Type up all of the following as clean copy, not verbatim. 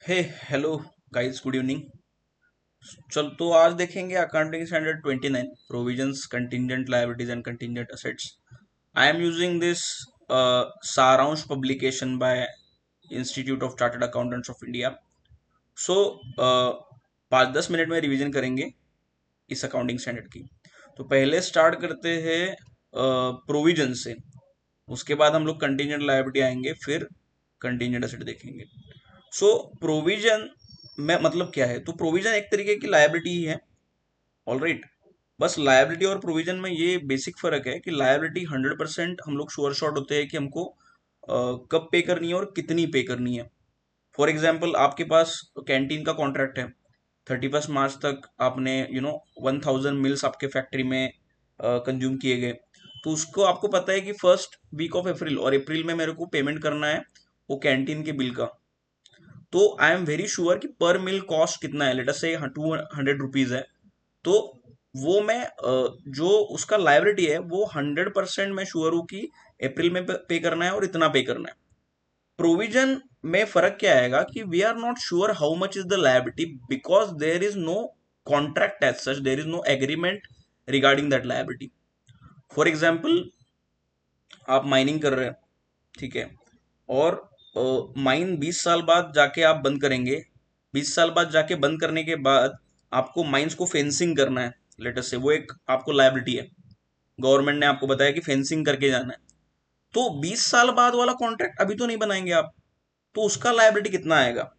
हे hello guys, good evening. चल तो आज देखेंगे accounting standard 29 provisions contingent liabilities and contingent assets. I am using this Saransh publication by institute of chartered accountants of India. So 5-10 minute में revision करेंगे इस accounting standard की। तो पहले स्टार्ट करते हैं प्रोविजन से। उसके बाद हम लोग कंटिंजेंट लायबिलिटी आएंगे, फिर कंटिंजेंट असेट देखेंगे। सो प्रोविजन में मतलब क्या है? तो प्रोविजन एक तरीके की लायबिलिटी ही है। All right. बस लायबिलिटी और प्रोविजन में ये बेसिक फर्क है कि लायबिलिटी 100% हम लोग श्योर शॉट होते हैं कि हमको कब पे करनी है और कितनी पे करनी है। फॉर एग्जाम्पल, आपके पास कैंटीन का कॉन्ट्रैक्ट है। 31 मार्च तक आपने 1000 मील्स आपके फैक्ट्री में कंज्यूम किए गए। तो उसको आपको पता है कि फर्स्ट वीक ऑफ अप्रैल और अप्रैल में मेरे को पेमेंट करना है वो कैंटीन के बिल का। तो आई एम वेरी श्योर कि पर मील कॉस्ट कितना है, लेट अस से 200 रुपीज है। तो वो मैं जो उसका लाइबिलिटी है वो 100% मैं श्योर हूँ कि अप्रैल में पे करना है और इतना पे करना है। प्रोविजन में फर्क क्या आएगा कि we are not sure how much is the liability because there is no contract as such, there is no agreement regarding that liability. For example, आप माइनिंग कर रहे हैं, ठीक है, और माइन 20 साल बाद जाके आप बंद करेंगे। 20 साल बाद जाके बंद करने के बाद आपको माइंस को फेंसिंग करना है, लेटेस्ट से वो एक आपको लायबिलिटी है। गवर्नमेंट ने आपको बताया कि फेंसिंग करके जाना है। तो 20 साल बाद वाला कॉन्ट्रैक्ट अभी तो नहीं बनाएंगे आप, तो उसका लायबिलिटी कितना आएगा?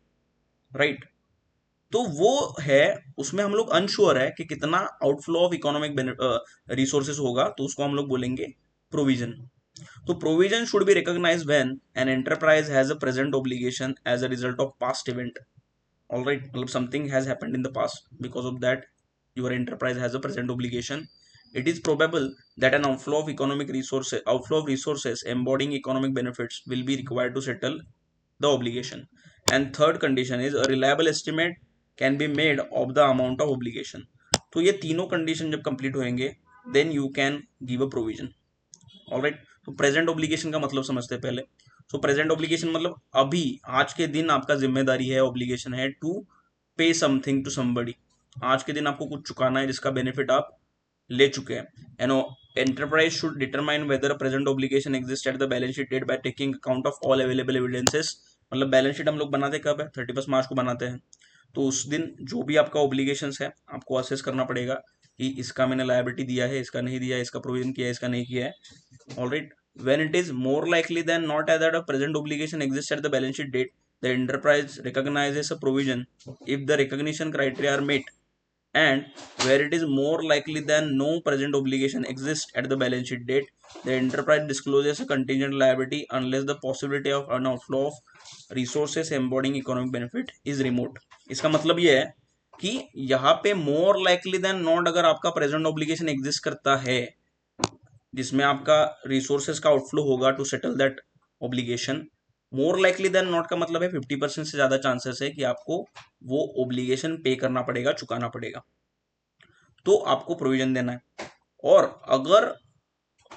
राइट। तो वो है, उसमें हम लोग अनश्योर है कि कितना आउटफ्लो ऑफ इकोनॉमिक रिसोर्सेस होगा, तो उसको हम लोग बोलेंगे प्रोविजन। तो provision should be recognized when an enterprise has a present obligation as a result of past event. All right, मतलब something has happened in the past, because of that your enterprise has a present obligation. It is probable that an outflow of resources embodying economic benefits will be required to settle the obligation. And third condition is a reliable estimate can be made of the amount of obligation. तो ये तीनों condition जब complete होंगे then you can give a provision. Alright. तो present obligation का मतलब समझते हैं पहले। सो प्रेजेंट ऑब्लिगेशन मतलब अभी आज के दिन आपका जिम्मेदारी है, ऑब्लिगेशन है टू पे समथिंग टू समबडी। आज के दिन आपको कुछ चुकाना है जिसका बेनिफिट आप ले चुके हैं। An enterprise should determine whether present obligation exist at the balance sheet date by taking account of all available evidences. मतलब बैलेंस शीट हम लोग बनाते कब है? 31 मार्च को बनाते हैं। तो उस दिन जो भी आपका ऑब्लिगेशन है आपको असेस करना पड़ेगा कि इसका मैंने लायबिलिटी दिया है, इसका नहीं दिया है, इसका प्रोविजन किया है, इसका नहीं किया है। All right. When it is more likely than not that a present obligation exists at the balance sheet date, the enterprise recognizes a provision if the recognition criteria are met. And where it is more likely than no present obligation exists at the balance sheet date, the enterprise discloses a contingent liability unless the possibility of an outflow of resources embodying economic benefit is remote. इसका मतलब ये है कि यहाँ पे मोर likely than not अगर आपका present obligation exist करता है जिसमें आपका रिसोर्सेज का आउटफ्लो होगा to settle that obligation, more likely than not का मतलब है 50% से ज्यादा चांसेस है कि आपको वो ऑब्लिगेशन पे करना पड़ेगा, चुकाना पड़ेगा। तो आपको प्रोविजन देना है। और अगर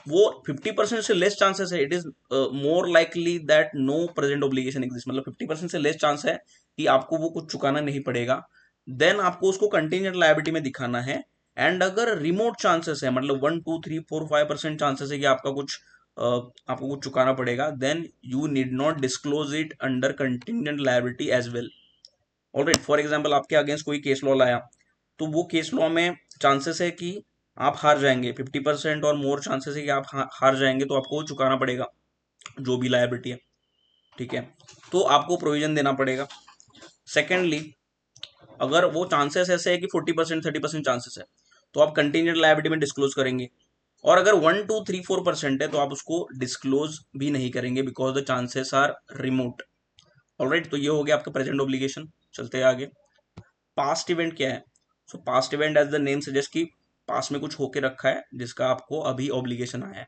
वो 50% से लेस चांसेस है, it is more likely that no present obligation exist, मतलब 50% से लेस चांस है कि आपको वो कुछ चुकाना नहीं पड़ेगा, देन आपको उसको कंटीजेंट लायबिलिटी में दिखाना है। एंड अगर रिमोट चांसेस है, मतलब 1 2 3 4 5% चांसेस है कि आपको कुछ चुकाना पड़ेगा, then you need not disclose it under contingent liability as well. Alright. For example, आपके अगेंस्ट कोई केस लॉ लाया, तो वो केस लॉ में चांसेस है कि आप हार जाएंगे, 50% और मोर चांसेस है कि आप हार जाएंगे, तो आपको चुकाना पड़ेगा जो भी लायबिलिटी है, ठीक है। तो आपको प्रोविजन देना पड़ेगा। सेकेंडली, अगर वो चांसेस ऐसे है कि 40% 30% चांसेस है, तो आप कंटीजेंट लायबिलिटी में डिस्क्लोज करेंगे। और अगर 1 2 3 4% है तो आप उसको डिस्क्लोज भी नहीं करेंगे because the chances are remote. Alright. तो ये हो गया आपका प्रेजेंट ऑब्लिगेशन। चलते हैं आगे। पास्ट इवेंट क्या है? So past event as the name suggest कि पास्ट में कुछ होके रखा है जिसका आपको अभी ऑब्लिगेशन आया है,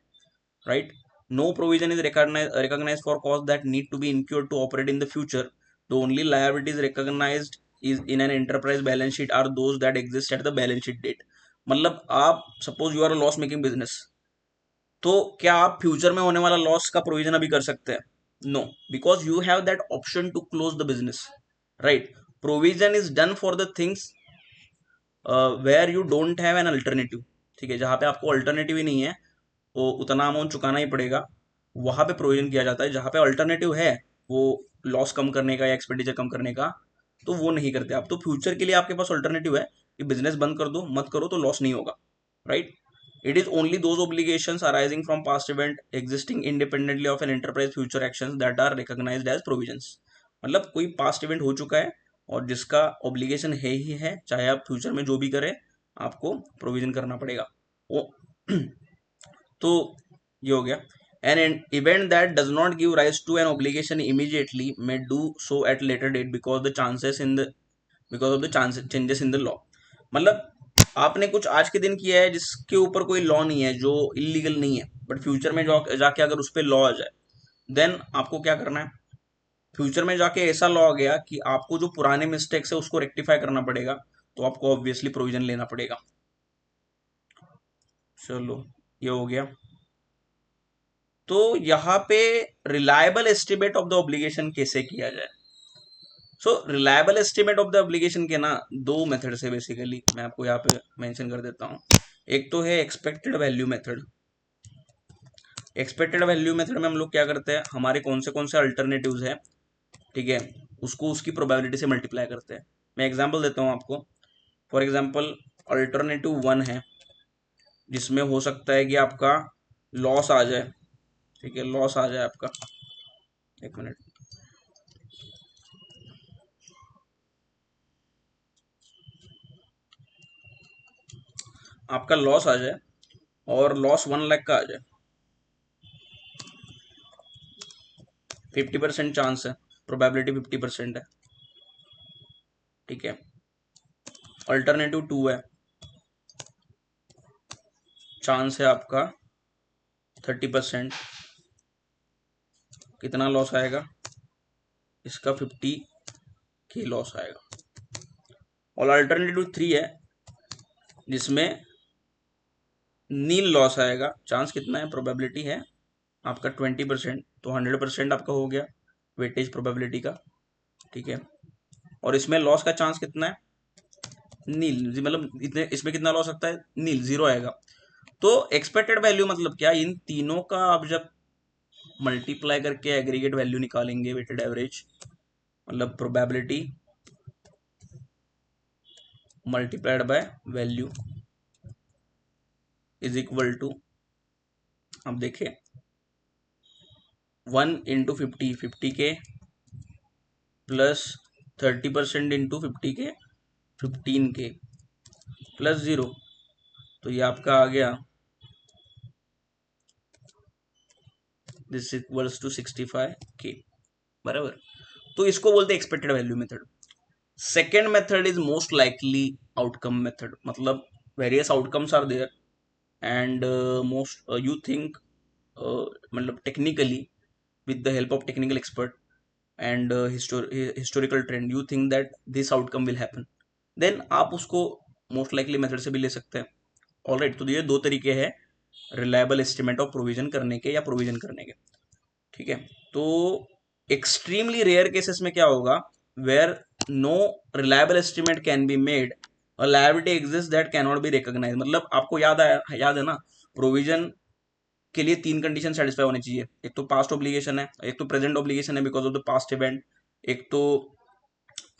right. No provision is recognized for costs that need to be incurred to operate in the future. The only liabilities recognized is in an enterprise balance sheet are those that exist at the balance sheet date. मतलब आप suppose you are a loss making business, तो क्या आप future में होने वाला loss का provision अभी कर सकते हैं? No, because you have that option to close the business. Right. Provision is done for the things where you don't have an alternative. ठीक है, जहां पे आपको अल्टरनेटिव ही नहीं है, वो उतना अमाउंट चुकाना ही पड़ेगा, वहां पे प्रोविजन किया जाता है. जहां पे अल्टरनेटिव है, वो लॉस कम करने का या एक्सपेंडिचर कम करने का, तो वो नहीं करते आप. तो फ्यूचर के लिए आपके पास अल्टरनेटिव है कि बिजनेस बंद कर दो, मत करो, तो लॉस नहीं होगा. Right. It is only those obligations arising from past event existing independently of an enterprise future actions that are recognized as provisions. मतलब कोई पास्ट इवेंट हो चुका है और जिसका ऑब्लिगेशन है ही है, चाहे आप फ्यूचर में जो भी करें, आपको प्रोविजन करना पड़ेगा. वो तो ये हो गया. An event that does not give rise to an obligation immediately may do so at later date because of the changes in the law. मतलब आपने कुछ आज के दिन किया है जिसके ऊपर कोई लॉ नहीं है, जो इलीगल नहीं है, बट फ्यूचर में जाके अगर उस पर लॉ आ जाए, देन आपको क्या करना है. फ्यूचर में जाके ऐसा लॉ आ गया कि आपको जो पुराने मिस्टेक्स है उसको रेक्टिफाई करना पड़ेगा, तो आपको ऑब्वियसली प्रोविजन लेना पड़ेगा. चलो, ये हो गया. तो यहाँ पे reliable estimate of the obligation कैसे किया जाए. So reliable estimate of the obligation के ना दो मेथड है बेसिकली, मैं आपको यहाँ पे मेंशन कर देता हूँ. एक तो है expected value method. Expected value method में हम लोग क्या करते हैं, हमारे कौन से अल्टरनेटिव्स हैं, ठीक है, उसको उसकी प्रोबेबिलिटी से मल्टीप्लाई करते हैं. मैं एग्जांपल देता हूँ आपको. फॉर एग्जांपल, अल्टरनेटिव 1 है, जिसमें हो सकता है कि आपका लॉस आ जाए. ठीक है, लॉस आ जाए आपका. एक मिनट. आपका लॉस आ जाए और लॉस 1 लाख का आ जाए. 50% चांस है, प्रोबेबिलिटी 50% है. ठीक है. अल्टरनेटिव 2 है, चांस है आपका 30%. कितना लॉस आएगा इसका, 50 के लॉस आएगा. और अल्टरनेटिव 3 है, जिसमें नील लॉस आएगा. चांस कितना है, प्रोबेबिलिटी है आपका 20%, तो 100% आपका हो गया वेटेज प्रोबेबिलिटी का. ठीक है. और इसमें लॉस का चांस कितना है, नील, मतलब इतने, इसमें कितना लॉस सकता है, नील, जीरो आएगा. तो एक्सपेक्टेड वैल्यू मतलब क्या, इन तीनों का आप जब मल्टीप्लाई करके एग्रीगेट वैल्यू निकालेंगे, वेटेड एवरेज, मतलब probability multiplied by value is equal to, अब देखिए, 1 × 50, 50 के प्लस 30% इंटू 50 के, 15 के प्लस 0, तो ये आपका आ गया दिस इक्वल्स टू 65 के. बराबर. तो इसको बोलते हैं expected value method. Second method is most likely outcome method. मतलब various outcomes are there and most you think, मतलब technically, with the help of technical expert and historical trend, you think that this outcome will happen, then आप उसको most likely method से भी ले सकते हैं. Alright. तो ये दो तरीके हैं रिलायबल एस्टिमेट ऑफ प्रोविजन करने के या प्रोविजन करने के. ठीक है. तो एक्सट्रीमली रेयर केसेस में क्या होगा, where no reliable estimate can be made, a liability exist that can not be recognise. मतलब आपको याद है ना, प्रोविजन के लिए 3 कंडीशन सेटिस्फाई होनी चाहिए. एक तो पास्ट ऑब्लिगेशन है, एक तो प्रेजेंट ऑब्लिगेशन है because of the past event, एक तो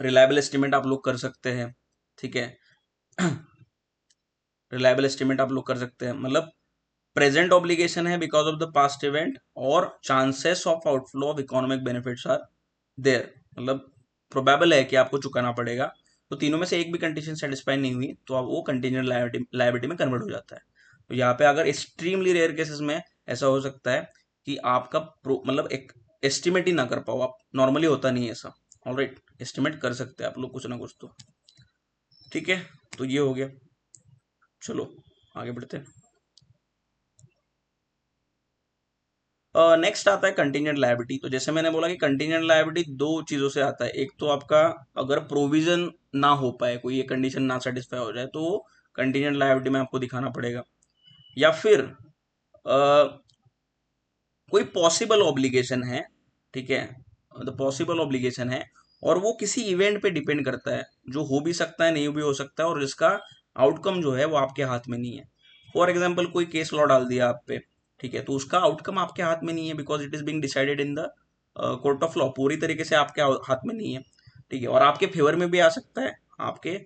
रिलायबल एस्टिमेट आप लोग कर सकते हैं. ठीक है. रिलायबल एस्टिमेट आप लोग कर सकते हैं, मतलब प्रेजेंट ऑब्लिगेशन है because of the past event, और chances of outflow of economic benefits are there, मतलब प्रोबेबल है कि आपको चुकाना पड़ेगा. तो तीनों में से एक भी कंडीशन सेटिस्फाई नहीं हुई तो अब वो कंटीजेंट लायबिलिटी में कन्वर्ट हो जाता है. तो यहाँ पे अगर एक्सट्रीमली रेयर केसेस में ऐसा हो सकता है कि आपका मतलब एक एस्टिमेट ही ना कर पाओ आप. नॉर्मली होता नहीं है ऐसा. ऑलराइट. एस्टिमेट कर सकते हैं आप लोग कुछ ना कुछ तो. ठीक है. तो ये हो गया. चलो आगे बढ़ते हैं. नेक्स्ट आता है कंटीजेंट लायबिलिटी. तो जैसे मैंने बोला कि कंटीजेंट लायबिलिटी दो चीजों से आता है. एक तो आपका अगर प्रोविजन ना हो पाए, कोई ये कंडीशन ना सेटिस्फाई हो जाए, तो कंटीजेंट लायबिलिटी में आपको दिखाना पड़ेगा. या फिर कोई पॉसिबल ऑब्लिगेशन है. ठीक है. द पॉसिबल ऑब्लिगेशन है और वो किसी इवेंट पे डिपेंड करता है, जो हो भी सकता है नहीं भी हो सकता है, और जिसका आउटकम जो है वो आपके हाथ में नहीं है। फॉर एग्जाम्पल कोई केस लॉ डाल दिया आप पे, ठीक है, तो उसका आउटकम आपके हाथ में नहीं है, because it is being decided in the court of law, पूरी तरीके से आपके हाथ में नहीं है, ठीक है, और आपके फेवर में भी आ सकता है, आपके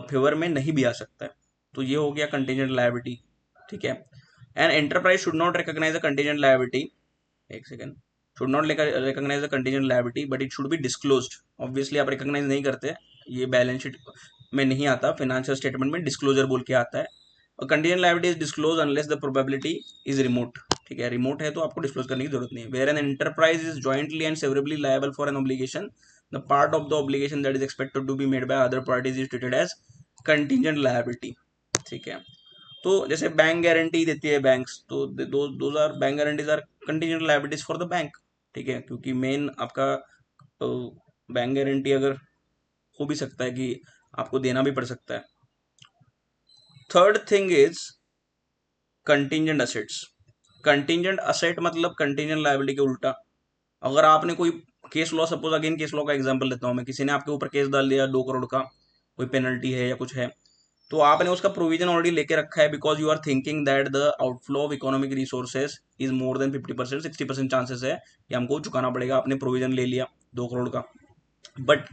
फेवर में नहीं भी आ सकता है। तो ये हो गया कंटीजेंट लायबिलिटी, ठीक है। An enterprise should not recognise a contingent liability, एक second, should not recognise the contingent liability but it should be disclosed. Obviously आप रिकॉग्नाइज नहीं करते, ये बैलेंस शीट में नहीं आता, फाइनेंशियल स्टेटमेंट में डिस्क्लोजर बोल के आता है। और contingent liability is disclose unless the probability is remote, ठीक है, रिमोट है तो आपको डिस्क्लोज करने की जरूरत नहीं है। Where an enterprise is jointly and severally liable for an obligation, the part of the obligation that is expected to be made by other parties is treated as contingent liability, ठीक है। तो जैसे bank guarantee देती है banks, तो those are bank guarantees are contingent liabilities for the bank, ठीक है, क्योंकि मेन आपका बैंक गारंटी अगर हो भी सकता है कि आपको देना भी पड़ सकता है। Third thing is contingent assets. Contingent asset मतलब कंटीजेंट लायबिलिटी के उल्टा। अगर आपने कोई case law, suppose again case law का एग्जांपल लेता हूं मैं, किसी ने आपके ऊपर केस डाल दिया 2 करोड़ का, कोई पेनल्टी है या कुछ है, तो आपने उसका प्रोविजन ऑलरेडी लेके रखा है, because you are thinking that the outflow of economic resources is more than 50%, 60% chances है कि हमको चुकाना पड़ेगा। आपने प्रोविजन ले लिया 2 करोड़ का, बट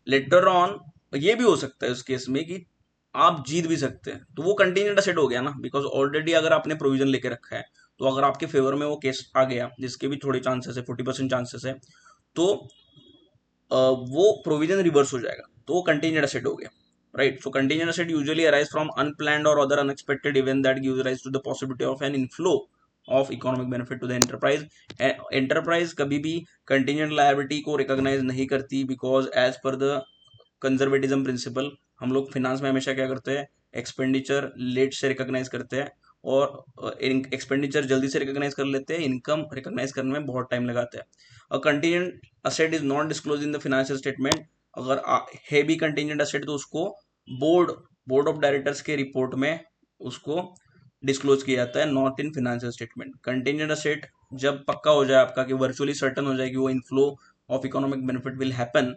लेटर ऑन ये भी हो सकता है उस केस में कि आप जीत भी सकते हैं, तो वो कंटीजेंट असेट हो गया ना, बिकॉज ऑलरेडी अगर आपने प्रोविजन लेके रखा है, तो अगर आपके फेवर में वो केस आ गया जिसके भी थोड़े चांसेस है, 40% चांसेस है, तो वो प्रोविजन रिवर्स हो जाएगा, तो वो कंटीजेंट एसेट हो गया, right. So contingent asset usually arise from unplanned और other unexpected event that gives rise to the possibility of an inflow of economic benefit to the enterprise. Enterprise कभी भी contingent liability को recognise नहीं करती, because as per the conservatism principle, हम लोग finance में हमेशा क्या करते हैं, एक्सपेंडिचर लेट से रिकॉग्नाइज करते हैं, और एक्सपेंडिचर जल्दी से रिकॉग्नाइज कर लेते हैं, इनकम रिकॉग्नाइज करने में बहुत टाइम लगाता है। A contingent asset is not disclose in the financial statement. अगर है भी कंटीजेंट असेट, तो उसको बोर्ड बोर्ड ऑफ डायरेक्टर्स के रिपोर्ट में उसको डिस्क्लोज किया जाता है, not in financial statement. Contingent asset जब पक्का हो जाए आपका, कि वर्चुअली सर्टन हो जाए कि वो inflow of economic benefit will happen,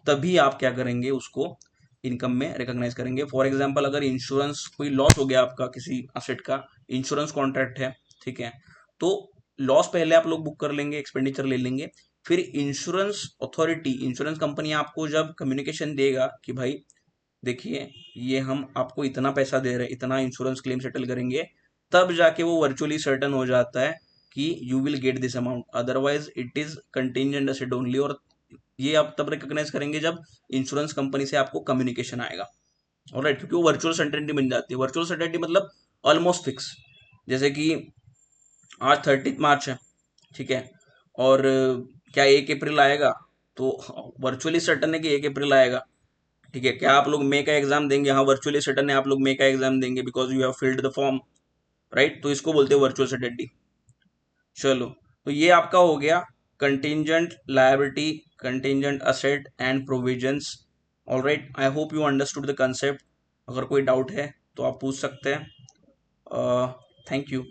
तभी आप क्या करेंगे, उसको इनकम में रिकॉग्नाइज करेंगे। फॉर एग्जांपल अगर इंश्योरेंस, कोई लॉस हो गया आपका किसी असेट का, इंश्योरेंस कॉन्ट्रैक्ट है, ठीक है, तो लॉस पहले आप लोग बुक कर लेंगे, एक्सपेंडिचर ले लेंगे, फिर इंश्योरेंस अथॉरिटी, इंश्योरेंस कंपनी आपको जब कम्युनिकेशन देगा कि भाई देखिए ये हम आपको इतना पैसा दे रहे हैं, इतना इंश्योरेंस क्लेम सेटल करेंगे, तब जाके वो वर्चुअली सर्टन हो जाता है कि you will get this amount, otherwise it is contingent asset only. और ये आप तब रिकॉग्नाइज करेंगे जब इंश्योरेंस कंपनी से आपको कम्युनिकेशन आएगा, ऑलराइट, क्योंकि वो वर्चुअल सर्टेनिटी बन जाती है। वर्चुअल सर्टेनिटी मतलब ऑलमोस्ट फिक्स। जैसे कि आज 30 मार्च है, ठीक है, और क्या 1 अप्रैल आएगा, तो वर्चुअली सर्टन है कि 1 अप्रैल आएगा, ठीक है। क्या आप लोग मई का एग्जाम देंगे, हाँ वर्चुअली सर्टन है आप लोग मई का एग्जाम देंगे, because you have filled the form, right, तो इसको बोलते हैं वर्चुअल सर्टेनिटी। चलो, तो ये आपका हो गया contingent liability, contingent asset and provisions, alright. I hope you understood the concept. अगर कोई डाउट है तो आप पूछ सकते हैं। Thank you.